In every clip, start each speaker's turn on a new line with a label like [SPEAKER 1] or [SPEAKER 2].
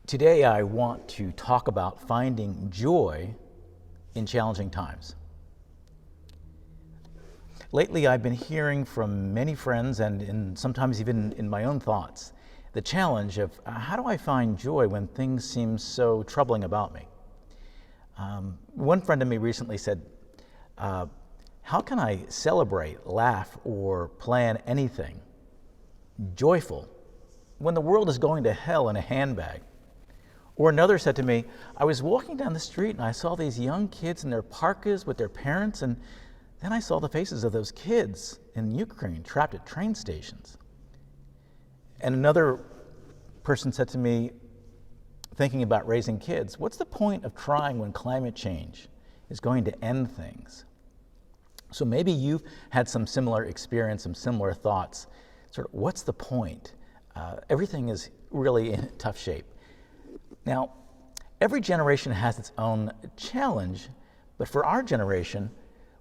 [SPEAKER 1] Today I want to talk about finding joy in challenging times. Lately I've been hearing from many friends and sometimes even in my own thoughts, the challenge of how do I find joy when things seem so troubling about me? One friend of me recently said, how can I celebrate, laugh, or plan anything joyful when the world is going to hell in a handbag? Or another said to me, I was walking down the street and I saw these young kids in their parkas with their parents, and then I saw the faces of those kids in Ukraine trapped at train stations. And another person said to me, thinking about raising kids, what's the point of trying when climate change is going to end things? So maybe you've had some similar experience, some similar thoughts. Sort of, what's the point? Everything is really in tough shape. Now, every generation has its own challenge, but for our generation,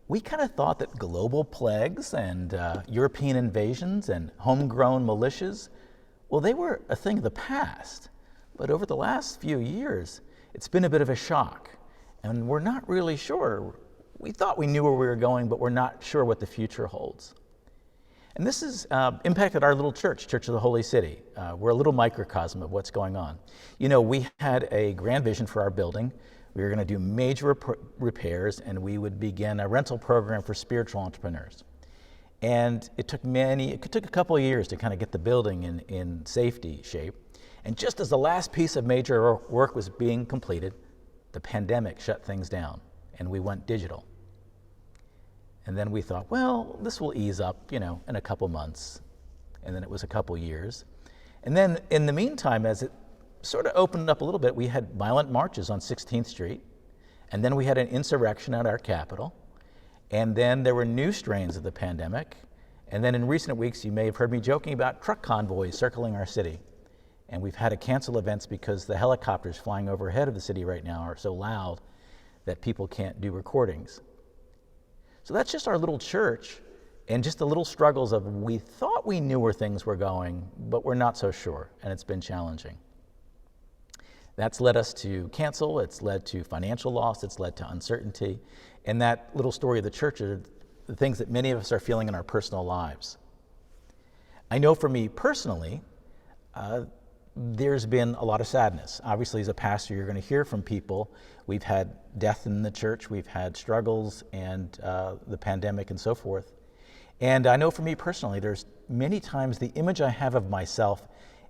[SPEAKER 1] we kind of thought that global plagues and European invasions and homegrown militias, well, they were a thing of the past. But over the last few years, it's been a bit of a shock, and we're not really sure. We thought we knew where we were going, but we're not sure what the future holds. And this has impacted our little church, Church of the Holy City. We're a little microcosm of what's going on. You know, we had a grand vision for our building. We were going to do major repairs, and we would begin a rental program for spiritual entrepreneurs. And it took a couple of years to kind of get the building in safety shape. And just as the last piece of major work was being completed, the pandemic shut things down, and we went digital. And then we thought, well, this will ease up, in a couple months. And then it was a couple years. And then in the meantime, as it sort of opened up a little bit, we had violent marches on 16th Street. And then we had an insurrection at our Capitol. And then there were new strains of the pandemic. And then in recent weeks, you may have heard me joking about truck convoys circling our city. And we've had to cancel events because the helicopters flying overhead of the city right now are so loud that people can't do recordings. So that's just our little church and just the little struggles of we thought we knew where things were going, but we're not so sure, and it's been challenging. That's led us to cancel, it's led to financial loss, it's led to uncertainty, and that little story of the church are the things that many of us are feeling in our personal lives. I know for me personally, there's been a lot of sadness. Obviously, as a pastor, you're going to hear from people. We've had death in the church, we've had struggles and the pandemic and so forth. And I know for me personally, there's many times the image I have of myself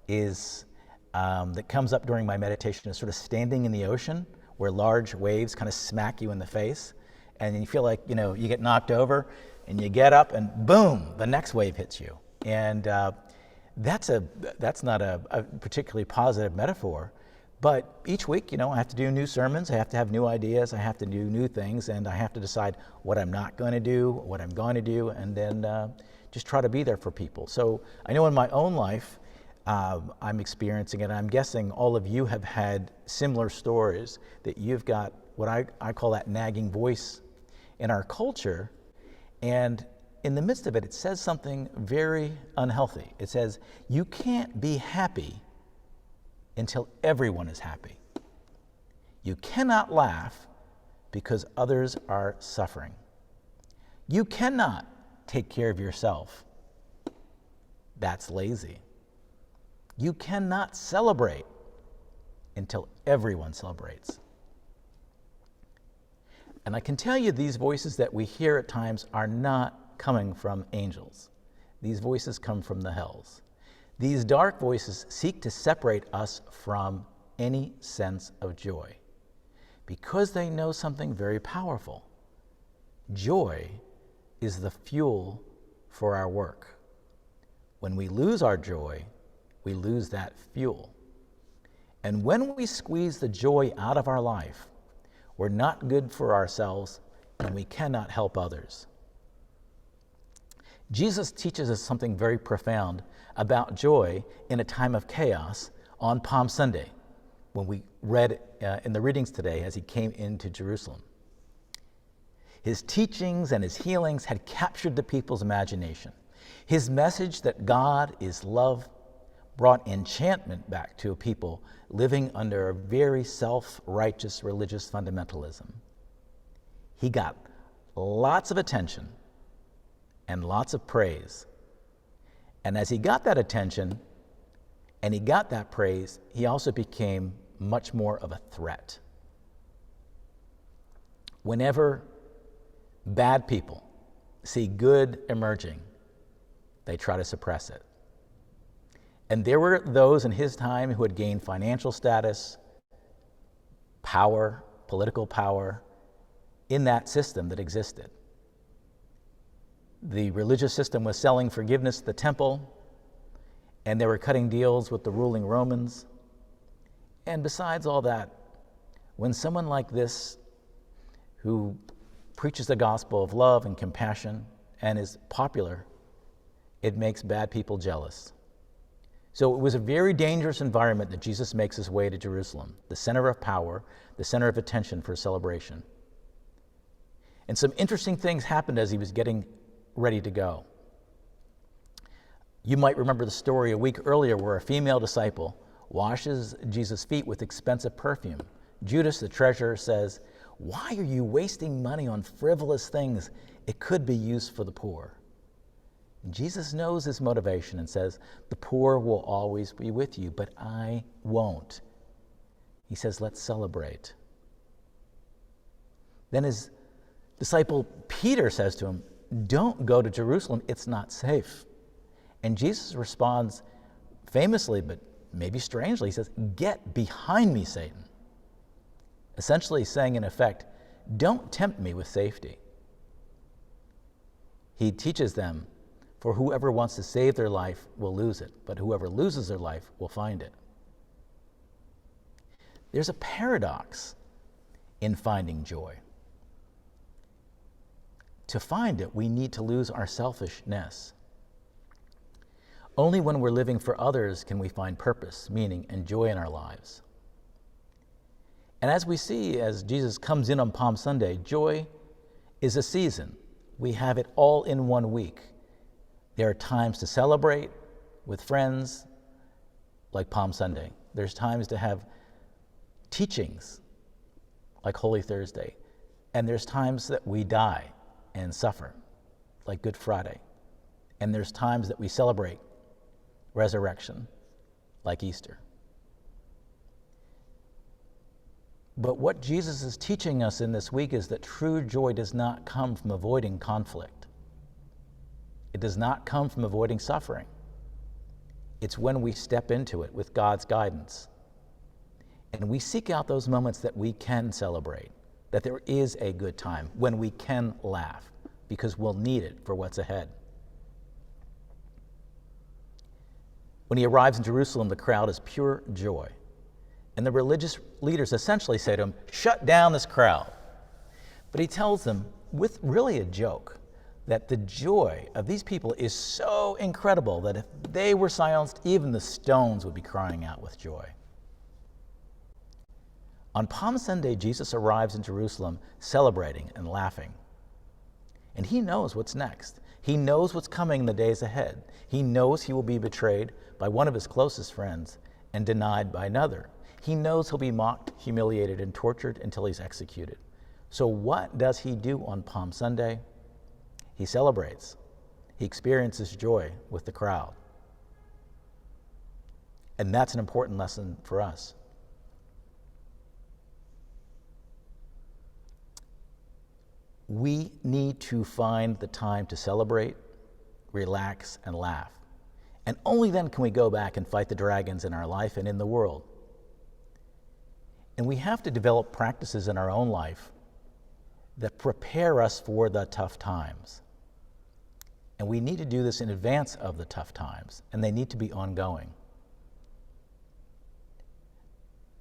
[SPEAKER 1] is, that comes up during my meditation is sort of standing in the ocean where large waves kind of smack you in the face. And you feel like, you get knocked over and you get up and boom, the next wave hits you. And that's not a particularly positive metaphor, but each week, I have to do new sermons, I have to have new ideas, I have to do new things, and I have to decide what I'm not going to do, what I'm going to do, and then just try to be there for people. So I know in my own life, I'm experiencing it, and I'm guessing all of you have had similar stories, that you've got what I call that nagging voice in our culture, and in the midst of it, it says something very unhealthy. It says, you can't be happy until everyone is happy. You cannot laugh because others are suffering. You cannot take care of yourself. That's lazy. You cannot celebrate until everyone celebrates. And I can tell you these voices that we hear at times are not coming from angels. These voices come from the hells. These dark voices seek to separate us from any sense of joy because they know something very powerful. Joy is the fuel for our work. When we lose our joy, we lose that fuel. And when we squeeze the joy out of our life, we're not good for ourselves and we cannot help others. Jesus teaches us something very profound about joy in a time of chaos on Palm Sunday, when we read in the readings today as he came into Jerusalem. His teachings and his healings had captured the people's imagination. His message that God is love brought enchantment back to a people living under a very self-righteous religious fundamentalism. He got lots of attention and lots of praise. And as he got that attention and he got that praise, he also became much more of a threat. Whenever bad people see good emerging, they try to suppress it. And there were those in his time who had gained financial status, power, political power, in that system that existed. The religious system was selling forgiveness at the temple, and they were cutting deals with the ruling Romans. And besides all that, when someone like this, who preaches the gospel of love and compassion and is popular, it makes bad people jealous. So it was a very dangerous environment that Jesus makes his way to Jerusalem, the center of power, the center of attention for celebration. And some interesting things happened as he was getting ready to go. You might remember the story a week earlier where a female disciple washes Jesus' feet with expensive perfume. Judas, the treasurer, says, "Why are you wasting money on frivolous things? It could be used for the poor." And Jesus knows his motivation and says, "The poor will always be with you, but I won't." He says, "Let's celebrate." Then his disciple Peter says to him, "Don't go to Jerusalem, it's not safe." And Jesus responds famously, but maybe strangely, he says, "Get behind me, Satan." Essentially saying, in effect, don't tempt me with safety. He teaches them, for whoever wants to save their life will lose it, but whoever loses their life will find it. There's a paradox in finding joy. To find it, we need to lose our selfishness. Only when we're living for others can we find purpose, meaning, and joy in our lives. And as we see, as Jesus comes in on Palm Sunday, joy is a season. We have it all in 1 week. There are times to celebrate with friends, like Palm Sunday. There's times to have teachings, like Holy Thursday. And there's times that we die and suffer, like Good Friday. And there's times that we celebrate resurrection, like Easter. But what Jesus is teaching us in this week is that true joy does not come from avoiding conflict. It does not come from avoiding suffering. It's when we step into it with God's guidance. And we seek out those moments that we can celebrate, that there is a good time, when we can laugh, because we'll need it for what's ahead. When he arrives in Jerusalem, the crowd is pure joy. And the religious leaders essentially say to him, "Shut down this crowd." But he tells them, with really a joke, that the joy of these people is so incredible that if they were silenced, even the stones would be crying out with joy. On Palm Sunday, Jesus arrives in Jerusalem celebrating and laughing. And he knows what's next. He knows what's coming in the days ahead. He knows he will be betrayed by one of his closest friends and denied by another. He knows he'll be mocked, humiliated, and tortured until he's executed. So what does he do on Palm Sunday? He celebrates. He experiences joy with the crowd. And that's an important lesson for us. We need to find the time to celebrate, relax, and laugh. And only then can we go back and fight the dragons in our life and in the world. And we have to develop practices in our own life that prepare us for the tough times. And we need to do this in advance of the tough times, and they need to be ongoing.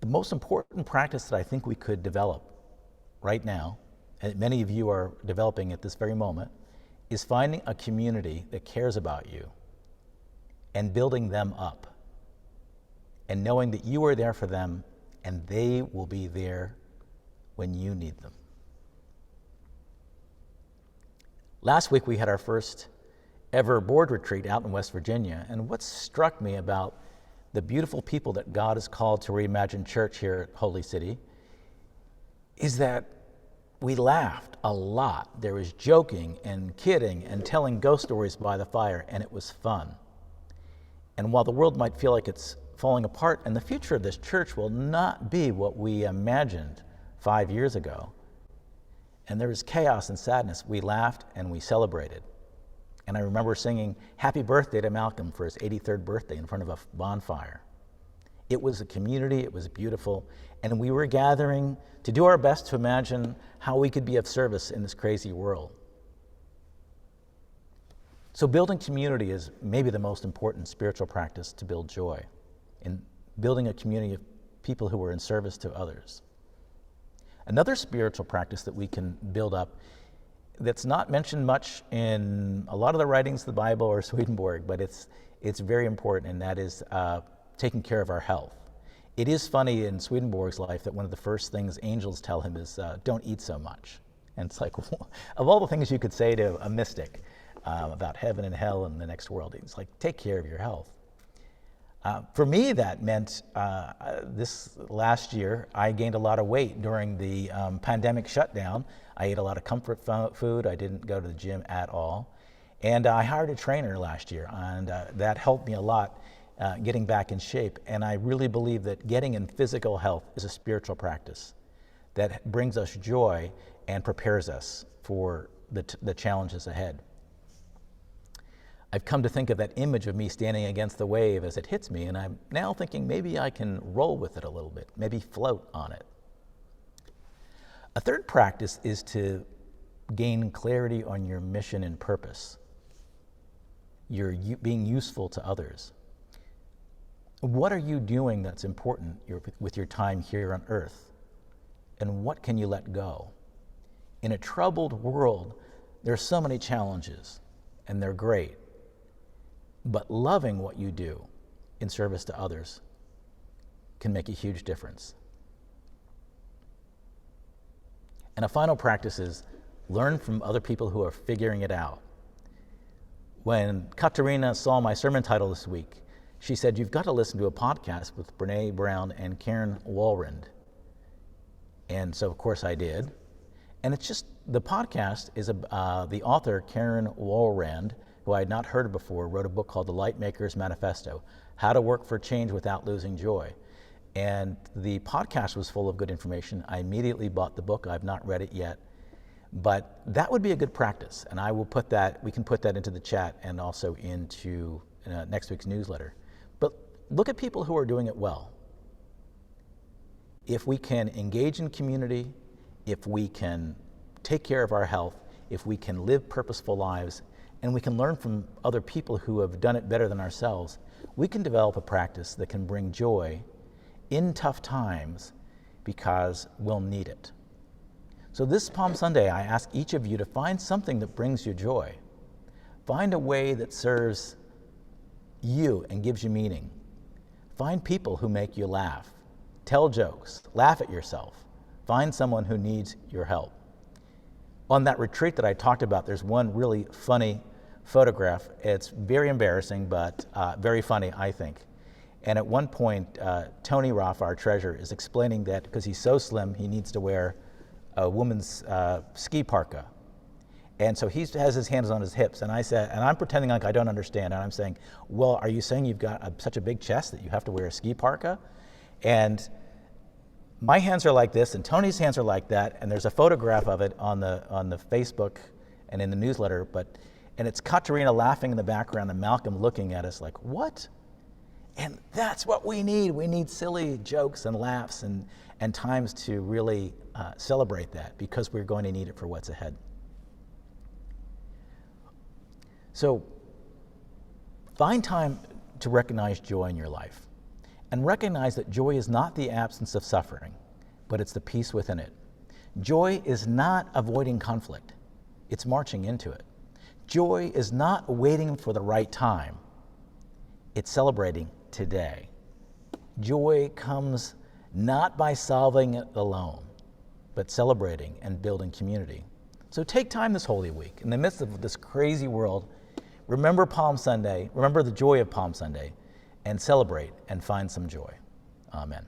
[SPEAKER 1] The most important practice that I think we could develop right now, and many of you are developing at this very moment, is finding a community that cares about you and building them up and knowing that you are there for them and they will be there when you need them. Last week we had our first ever board retreat out in West Virginia, and what struck me about the beautiful people that God has called to Reimagine Church here at Holy City is that we laughed a lot. There was joking and kidding and telling ghost stories by the fire, and it was fun. And while the world might feel like it's falling apart, and the future of this church will not be what we imagined 5 years ago, and there was chaos and sadness, we laughed and we celebrated. And I remember singing happy birthday to Malcolm for his 83rd birthday in front of a bonfire. It was a community, it was beautiful, and we were gathering to do our best to imagine how we could be of service in this crazy world. So building community is maybe the most important spiritual practice to build joy, in building a community of people who are in service to others. Another spiritual practice that we can build up that's not mentioned much in a lot of the writings of the Bible or Swedenborg, but it's very important, and that is taking care of our health. It is funny in Swedenborg's life that one of the first things angels tell him is, don't eat so much. And it's like, of all the things you could say to a mystic about heaven and hell and the next world, it's like, take care of your health. For me, that meant this last year, I gained a lot of weight during the pandemic shutdown. I ate a lot of comfort food. I didn't go to the gym at all. And I hired a trainer last year, and that helped me a lot getting back in shape. And I really believe that getting in physical health is a spiritual practice that brings us joy and prepares us for the challenges ahead. I've come to think of that image of me standing against the wave as it hits me, and I'm now thinking maybe I can roll with it a little bit, maybe float on it. A third practice is to gain clarity on your mission and purpose. You're being useful to others. What are you doing that's important with your time here on earth? And what can you let go? In a troubled world, there's so many challenges, and they're great. But loving what you do in service to others can make a huge difference. And a final practice is learn from other people who are figuring it out. When Katarina saw my sermon title this week, she said, you've got to listen to a podcast with Brene Brown and Karen Walrond. And so, of course, I did. And it's just, the podcast is the author, Karen Walrond, who I had not heard of before, wrote a book called The Lightmaker's Manifesto, How to Work for Change Without Losing Joy. And the podcast was full of good information. I immediately bought the book. I've not read it yet. But that would be a good practice. And I will put that, we can put that into the chat and also into next week's newsletter. But look at people who are doing it well. If we can engage in community, if we can take care of our health, if we can live purposeful lives, and we can learn from other people who have done it better than ourselves, we can develop a practice that can bring joy in tough times because we'll need it. So this Palm Sunday, I ask each of you to find something that brings you joy. Find a way that serves you and gives you meaning. Find people who make you laugh. Tell jokes. Laugh at yourself. Find someone who needs your help. On that retreat that I talked about, there's one really funny photograph. It's very embarrassing, but very funny, I think. And at one point, Tony Roth, our treasurer, is explaining that because he's so slim, he needs to wear a woman's ski parka. And so he has his hands on his hips, and I said, and I'm pretending like I don't understand, and I'm saying, well, are you saying you've got such a big chest that you have to wear a ski parka? And my hands are like this, and Tony's hands are like that, and there's a photograph of it on the Facebook and in the newsletter, and it's Katarina laughing in the background and Malcolm looking at us like, what? And that's what we need. We need silly jokes and laughs and times to really celebrate that, because we're going to need it for what's ahead. So find time to recognize joy in your life, and recognize that joy is not the absence of suffering, but it's the peace within it. Joy is not avoiding conflict, it's marching into it. Joy is not waiting for the right time, it's celebrating today. Joy comes not by solving it alone, but celebrating and building community. So take time this Holy Week, in the midst of this crazy world, remember Palm Sunday, remember the joy of Palm Sunday, and celebrate and find some joy. Amen.